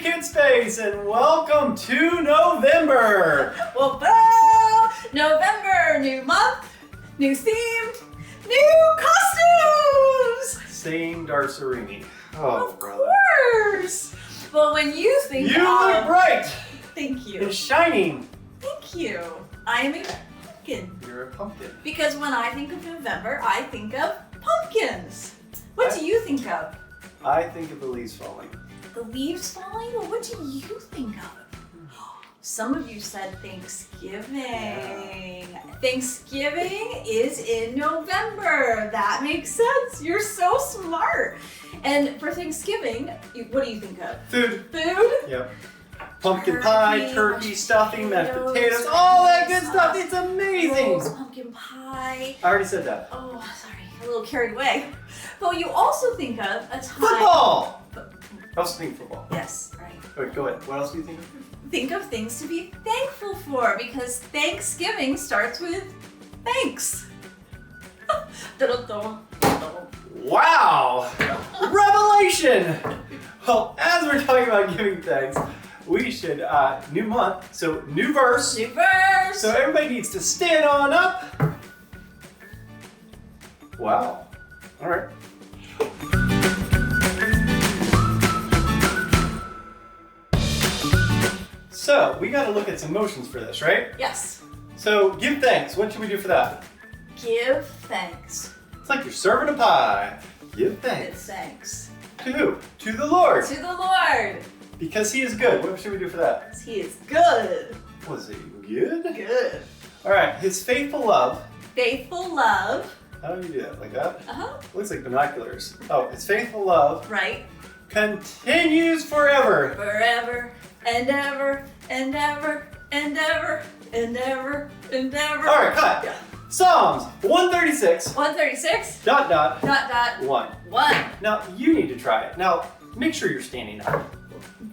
Kidspace and welcome to November! Well, November, new month, new theme, new costumes! Same Darcerini. Oh, of brother. course! Well, when you think You look bright Thank you. and shining. Thank you. I am a pumpkin. You're a pumpkin. Because when I think of November, I think of pumpkins. What do you think of? I think of the leaves falling. The leaves falling? Well, what do you think of? Some of you said Thanksgiving. Yeah. Thanksgiving is in November. That makes sense. You're so smart. And for Thanksgiving, what do you think of? Food. Food? Yep. Pumpkin pie, turkey, stuffing, mashed potatoes, potatoes, all that good sauce, stuff. It's amazing. Rolls, pumpkin pie. I already said that. Oh, sorry. A little carried away. But you also think of a time. Football! I also think football. Yes, right. Wait, go ahead. What else do you think of? Think of things to be thankful for because Thanksgiving starts with thanks. Wow! Revelation! Well, as we're talking about giving thanks, we should, new month, so new verse. New verse. So everybody needs to stand on up. Wow. All right. So we got to look at some motions for this, right? Yes. So give thanks. What should we do for that? Give thanks. It's like you're serving a pie. Give Give thanks. thanks. To who? To the Lord. To the Lord. Because he is good. What should we do for that? He is good. Was he good? Good. All right. His faithful love. Faithful love. How do you do that? Like that? Uh-huh. Looks like binoculars. Oh, his faithful love Right. continues forever. Forever and ever and ever and ever and ever and ever. All right, cut. Yeah. Psalms 136. 136. Dot dot. 1. 1. Now you need to try it. Now make sure you're standing up.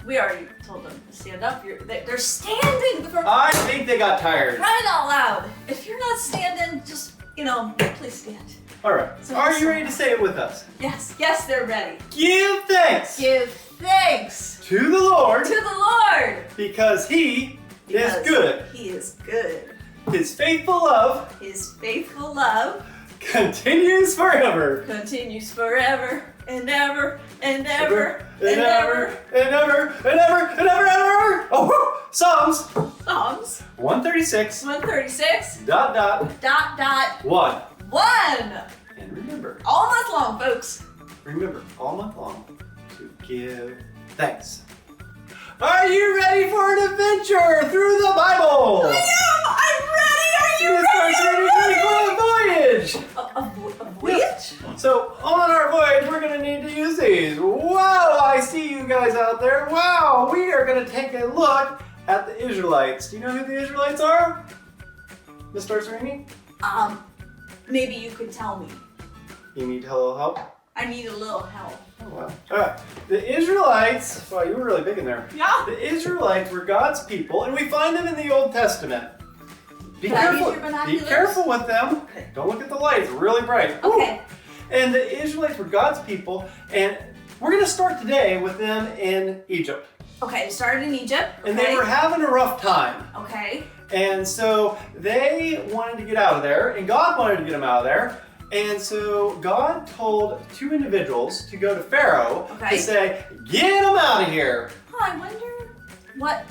We already told them to stand up. They're standing for I think they got tired. crying out loud. If you're not standing, just, please stand. All right. So Are you ready to say it with us? Yes, they're ready. Give thanks Give thanks to the Lord to the Lord. because he Because is good. He is good. His faithful love His faithful love continues forever. continues forever and ever and ever and ever and ever and ever and ever and ever. Oh, whew. Psalms Psalms 136. 136. Dot dot. 1. 1. And remember, All month long, folks. all month long to give thanks. Are you ready for an adventure through the Bible? I'm ready. Are you This ready? starts a voyage. A voyage? So on our voyage, we're gonna need to use these. Wow, I see you guys out there. Wow, we are gonna take a look at the Israelites. Do you know who the Israelites are? Miss Darcerini? Maybe you could tell me. You need a little help? I need a little help. Oh, wow. All right. The Israelites, wow, you were really big in there. Yeah. The Israelites were God's people, and we find them in the Old Testament. Be Can I use careful. your Be binoculars? careful with them. Okay. Don't look at the light. It's really bright. Okay. And the Israelites were God's people, and we're going to start today with them in Egypt. Okay, started in Egypt. And they were having a rough time. Okay. And so they wanted to get out of there, and God wanted to get them out of there. And so God told two individuals to go to Pharaoh Okay. to say, get them out of here. Oh, I wonder what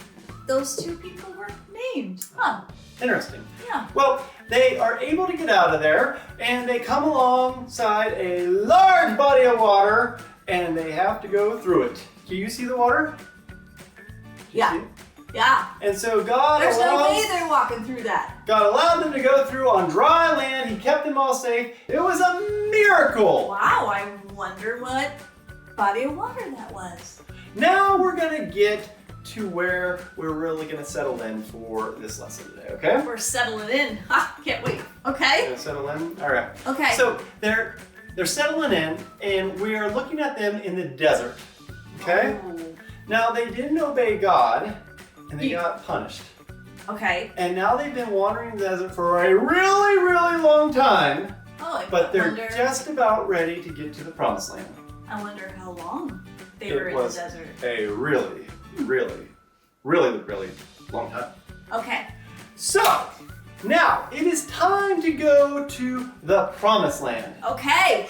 those two people were named. Huh. Interesting. Yeah. Well, they are able to get out of there, and they come alongside a large body of water, and they have to go through it. Can you see the water? Yeah. Yeah. And so God There's no way they're walking through that. God allowed them to go through on dry land. He kept them all safe. It was a miracle. Wow, I wonder what body of water that was. Now we're going to get to where we're really going to settle in for this lesson today, okay? We're settling in. Ha, can't wait. Okay? Gonna settle in? All right. Okay. So they're settling in, and we are looking at them in the desert, okay? Oh. Now they didn't obey God, and they got punished. Okay. And now they've been wandering the desert for a really, really long time, Oh, but they're wonder, just about ready to get to the promised land. I wonder how long they were in the desert. A really, Really, really, really long time. Okay. So, now it is time to go to the promised land. Okay.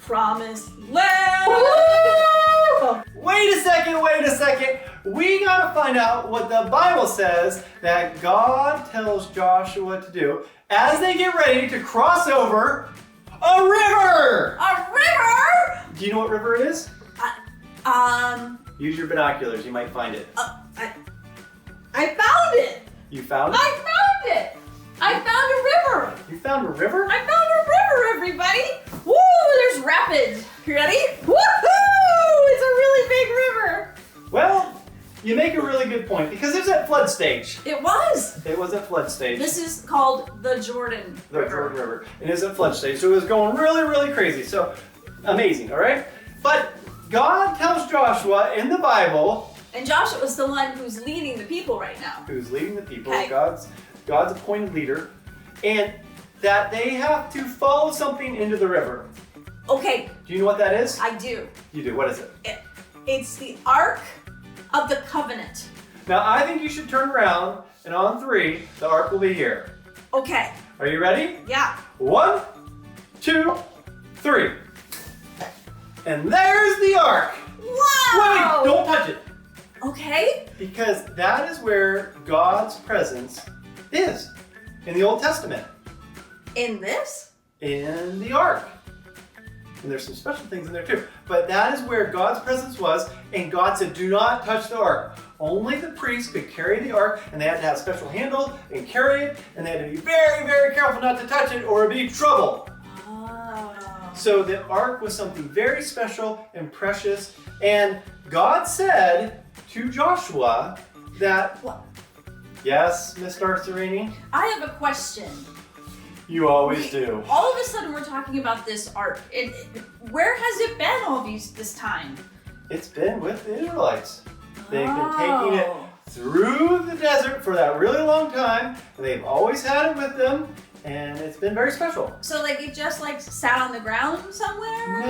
Promised land. Wait a second. We gotta find out what the Bible says that God tells Joshua to do as they get ready to cross over a river. A river? Do you know what river it is? Use your binoculars, you might find it. I found it. You found it? I found it. I found a river. You found a river? I found a river, everybody. Woo, there's rapids. You ready? Woohoo! It's a really big river. Well, you make a really good point because it's at flood stage. It was. It was at flood stage. This is called the Jordan River. The Jordan River. It is at flood stage, so it was going really, really crazy. So, amazing, all right? But God tells Joshua in the Bible, and Joshua was the one who's leading the people right now. who's leading the people, Okay. God's appointed leader, and that they have to follow something into the river. Okay. Do you know what that is? I do. You do. What is it? It's the Ark of the Covenant. Now, I think you should turn around, and on 3, the ark will be here. Okay. Are you ready? Yeah. 1, 2, 3. And there's the ark. Wow! Wait, don't touch it. Okay. Because that is where God's presence is in the Old Testament, In this? in the ark. And there's some special things in there too. But that is where God's presence was, and God said, do not touch the ark. Only the priest could carry the ark, and they had to have special handle and carry it, and they had to be very, very careful not to touch it or it'd be trouble. Oh. So the ark was something very special and precious, and God said to Joshua that, What? yes, Miss Darcerini? I have a question. You always do. All of a sudden, we're talking about this ark. Where has it been all this time? It's been with the Israelites. They've been taking it through the desert for that really long time, and they've always had it with them, and it's been very special. So, like, it just, like, sat on the ground somewhere?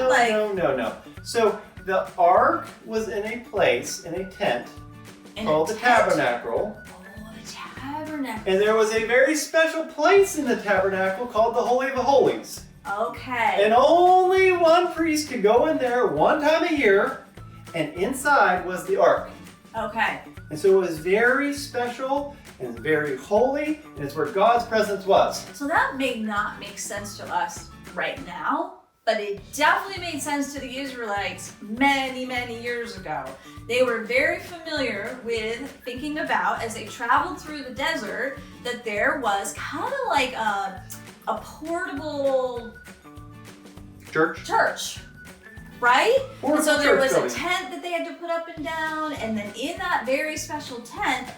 No. So the ark was in a place, in a tent, called the tabernacle. Oh, the tabernacle. And there was a very special place in the tabernacle called the Holy of the Holies. Okay. And only one priest could go in there one time a year, and inside was the ark. Okay. And so it was very special and very holy, and it's where God's presence was. So that may not make sense to us right now, but it definitely made sense to the Israelites many, many years ago. They were very familiar with thinking about, as they traveled through the desert, that there was kind of like a portable Church? Right? Or And so there was building. a tent that they had to put up and down, and then in that very special tent,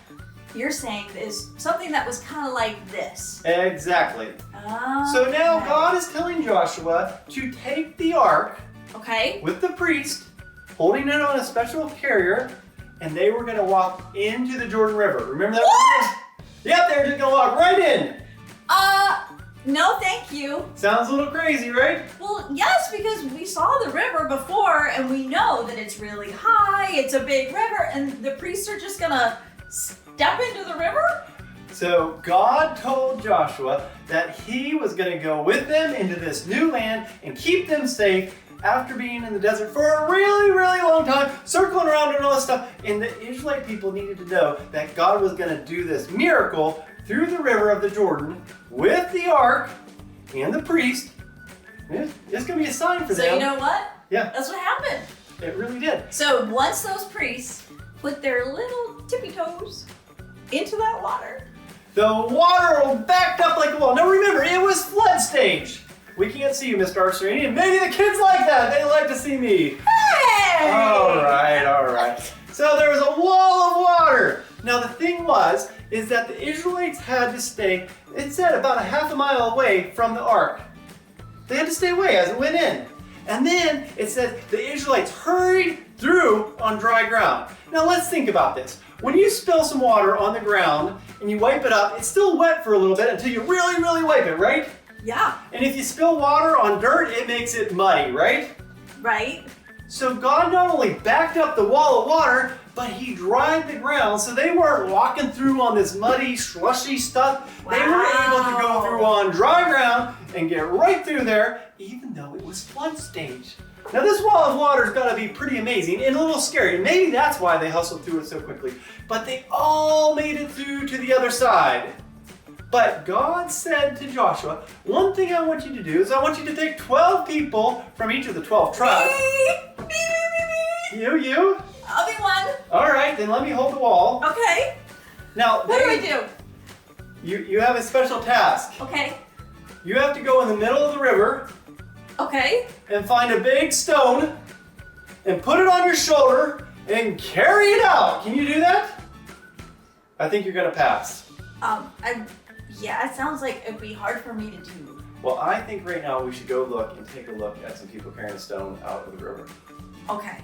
you're saying is something that was kind of like this. Exactly. Oh. So now God is telling Joshua to take the ark Okay. with the priest, holding it on a special carrier, and they were going to walk into the Jordan River. Remember that? What? Yep, they're just going to walk right in. No, thank you. Sounds a little crazy, right? Well, yes, because we saw the river before, and we know that it's really high, it's a big river, and the priests are just gonna step into the river? So God told Joshua that he was going to go with them into this new land and keep them safe after being in the desert for a really, really long time, circling around and all this stuff. And the Israelite people needed to know that God was going to do this miracle through the river of the Jordan with the ark and the priest. It's going to be a sign for them. So you know what? Yeah. That's what happened. It really did. So once those priests put their little tippy toes into that water. The water backed up like a wall. Now remember, it was flood stage. We can't see you, Miss Darcerini, and maybe the kids like that. They like to see me. Hey! All right. So there was a wall of water. Now the thing is that the Israelites had to stay, it said about a half a mile away from the ark. They had to stay away as it went in. And then it said the Israelites hurried through on dry ground. Now let's think about this. When you spill some water on the ground and you wipe it up, it's still wet for a little bit until you really, really wipe it, right? Yeah. And if you spill water on dirt, it makes it muddy, right? Right? So God not only backed up the wall of water, but he dried the ground so they weren't walking through on this muddy, slushy stuff. Wow. They were able to go through on dry ground and get right through there, even though it was flood stage. Now this wall of water's gotta be pretty amazing and a little scary. Maybe that's why they hustled through it so quickly. But they all made it through to the other side. But God said to Joshua, one thing I want you to do is I want you to take 12 people from each of the 12 tribes. Me. You? I'll be one. All right, then let me hold the wall. Okay. Now, What do I do? You have a special task. Okay. You have to go in the middle of the river Okay. and find a big stone and put it on your shoulder and carry it out. Can you do that? I think you're gonna pass. Yeah, it sounds like it'd be hard for me to do. Well, I think right now we should go look and take a look at some people carrying a stone out of the river. Okay.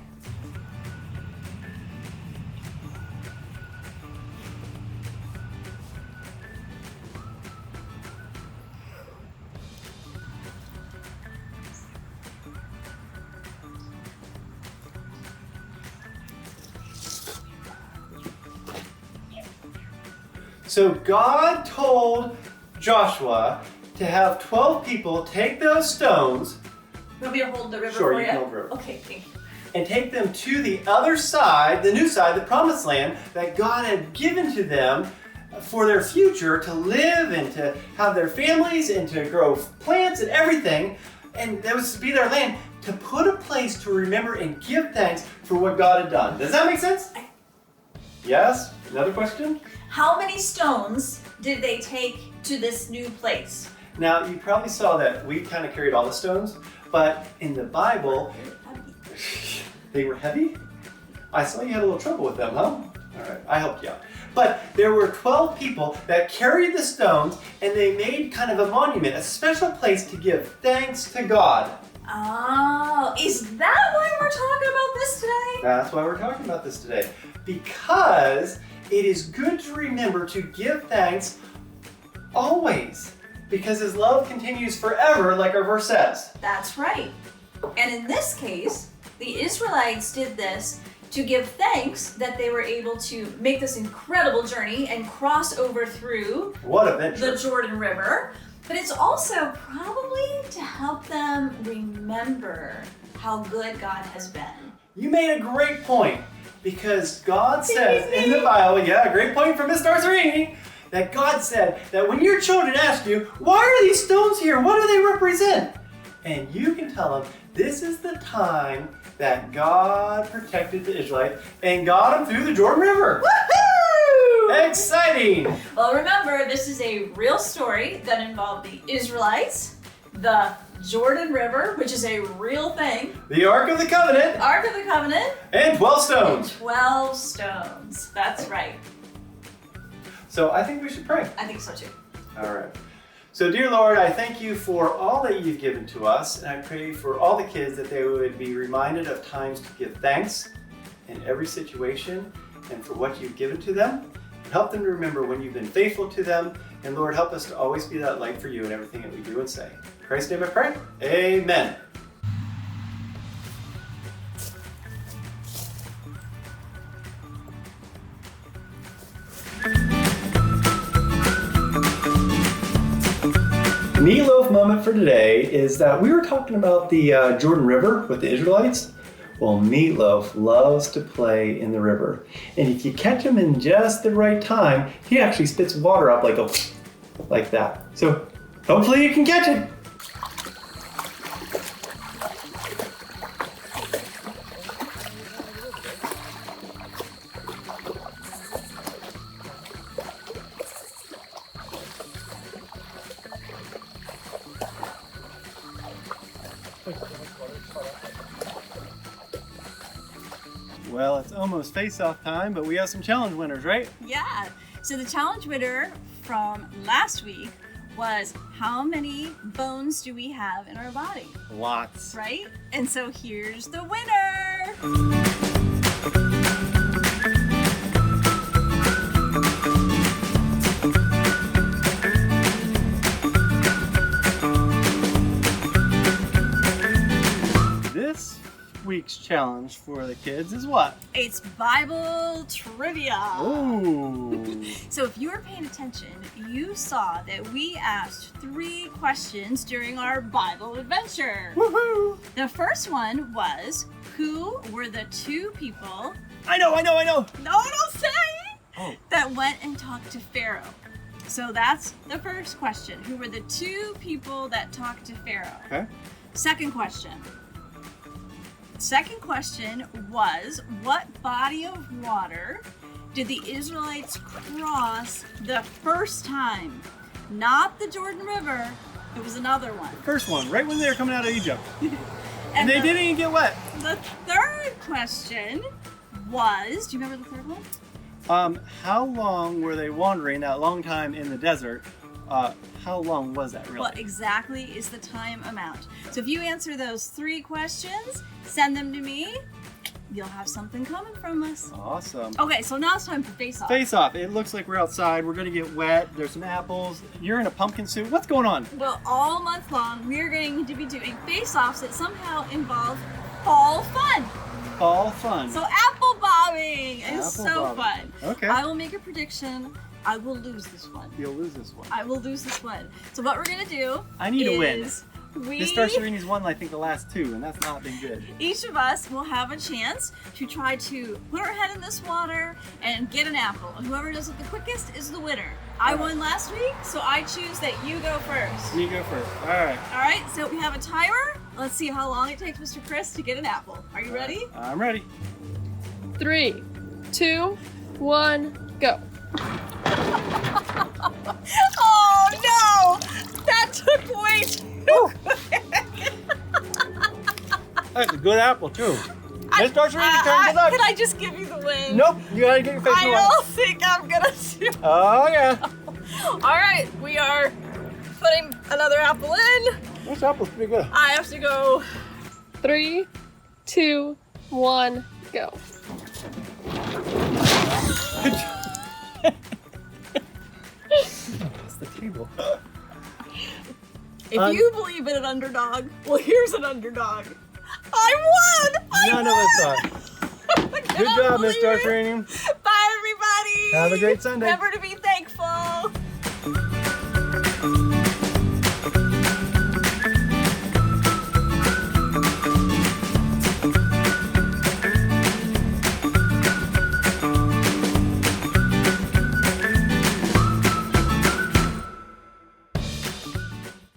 So God told Joshua to have 12 people take those stones You want me to hold the river Sure, for you you? can hold the river. Okay, thank you. and take them to the other side, the new side, the promised land that God had given to them for their future to live and to have their families and to grow plants and everything. And that was to be their land, to put a place to remember and give thanks for what God had done. Does that make sense? Yes? Another question? How many stones did they take to this new place? Now, you probably saw that we kind of carried all the stones, but in the Bible, they were heavy? I saw you had a little trouble with them, huh? All right, I helped you out. But there were 12 people that carried the stones and they made kind of a monument, a special place to give thanks to God. Oh, is that why we're talking about this today? That's why we're talking about this today. Because it is good to remember to give thanks always. Because his love continues forever, like our verse says. That's right. And in this case, the Israelites did this to give thanks that they were able to make this incredible journey and cross over through What a venture. the Jordan River. But it's also probably to help them remember how good God has been. You made a great point. Because God says in the Bible, yeah, great point from Miss Darcerini, that God said that when your children ask you, why are these stones here? What do they represent? And you can tell them, this is the time that God protected the Israelites and got them through the Jordan River. Woohoo! Exciting! Well, remember, this is a real story that involved the Israelites, the Jordan River, which is a real thing, The Ark of the Covenant, Ark of the Covenant, and 12 and stones. 12 stones. That's right. So I think we should pray. I think so too. All right. So dear Lord, I thank you for all that you've given to us, and I pray for all the kids that they would be reminded of times to give thanks in every situation and for what you've given to them. Help them to remember when you've been faithful to them, and Lord, help us to always be that light for you in everything that we do and say. In Christ's name I pray, amen. Meatloaf moment for today is that we were talking about the Jordan River with the Israelites. Well, Meatloaf loves to play in the river. And if you catch him in just the right time, he actually spits water up like that. So hopefully you can catch it. Well, it's almost face-off time, but we have some challenge winners, right? Yeah. So the challenge winner from last week was how many bones do we have in our body, Lots. right? And so here's the winner. This week's challenge for the kids is what? It's Bible trivia. Ooh. So if you were paying attention, you saw that we asked 3 questions during our Bible adventure. Woohoo! The first one was, who were the 2 people? I know. No, don't say! Oh. That went and talked to Pharaoh. So that's the first question. Who were the 2 people that talked to Pharaoh? Okay. Second question. Second question was, what body of water did the Israelites cross the first time? Not the Jordan River, it was another one. First one, right when they were coming out of Egypt. And they the, didn't even get wet. The third question was, do you remember the third one? How long were they wandering that long time in the desert? How long was that really? What exactly is the time amount? So if you answer those 3 questions, send them to me. You'll have something coming from us. Awesome. Okay, so now it's time for Face Off. Face Off. It looks like we're outside. We're gonna get wet. There's some apples. You're in a pumpkin suit. What's going on? Well, all month long, we're going to be doing face-offs that somehow involve fall fun. Fall fun. So apple bobbing is Apple so bobbing. fun. Okay. I will make a prediction. I will lose this one. You'll lose this one. I will lose this one. So what we're gonna do I need to win. We, Mr. Sereni's won, I think, the last 2, and that's not been good. each of us will have a chance to try to put our head in this water and get an apple. And whoever does it the quickest is the winner. I won last week, so I choose that you go first. You go first. All right. All right, so we have a timer. Let's see how long it takes Mr. Chris to get an apple. Are you ready? I'm ready. 3, 2, 1, go. Oh no! That took way too quick. That's a good apple, too. Mr. Sereni's turn. Good luck. Can I just give you the win? Nope. You gotta get your face in the I water. don't think I'm gonna do. Oh, yeah. All right, we are putting another apple in. This apple's pretty good. I have to go. 3, 2, 1, go. Good job. That's the table. If you believe in an underdog, well, here's an underdog. I won! None of us thought. Good job, Mr. Sereni. Bye, everybody! Have a great Sunday. Remember to be